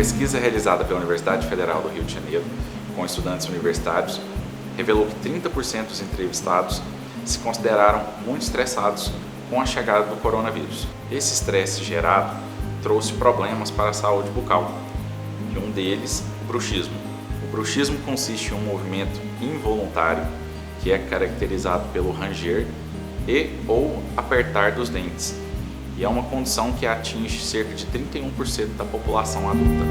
pesquisa realizada pela Universidade Federal do Rio de Janeiro, com estudantes universitários, revelou que 30% dos entrevistados se consideraram muito estressados com a chegada do coronavírus. Esse estresse gerado trouxe problemas para a saúde bucal, e um deles, o bruxismo. O bruxismo consiste em um movimento involuntário que é caracterizado pelo ranger e ou apertar dos dentes, e é uma condição que atinge cerca de 31% da população adulta.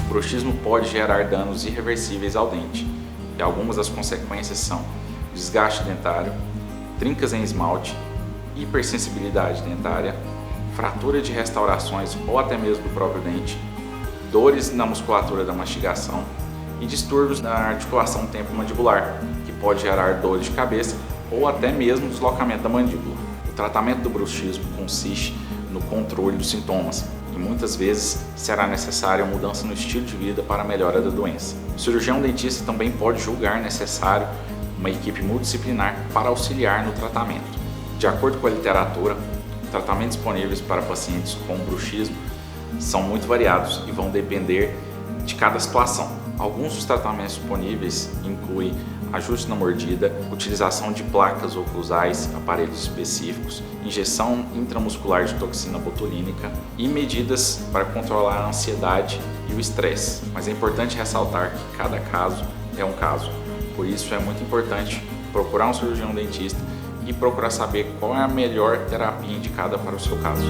O bruxismo pode gerar danos irreversíveis ao dente, e algumas das consequências são desgaste dentário, trincas em esmalte, hipersensibilidade dentária, fratura de restaurações ou até mesmo do próprio dente, dores na musculatura da mastigação e distúrbios na articulação temporomandibular, que pode gerar dores de cabeça ou até mesmo deslocamento da mandíbula. O tratamento do bruxismo consiste no controle dos sintomas e muitas vezes será necessária uma mudança no estilo de vida para a melhora da doença. O cirurgião dentista também pode julgar necessário uma equipe multidisciplinar para auxiliar no tratamento. De acordo com a literatura, os tratamentos disponíveis para pacientes com bruxismo são muito variados e vão depender de cada situação. Alguns dos tratamentos disponíveis incluem ajuste na mordida, utilização de placas oclusais, aparelhos específicos, injeção intramuscular de toxina botulínica e medidas para controlar a ansiedade e o estresse. Mas é importante ressaltar que cada caso é um caso, por isso é muito importante procurar um cirurgião dentista e procurar saber qual é a melhor terapia indicada para o seu caso.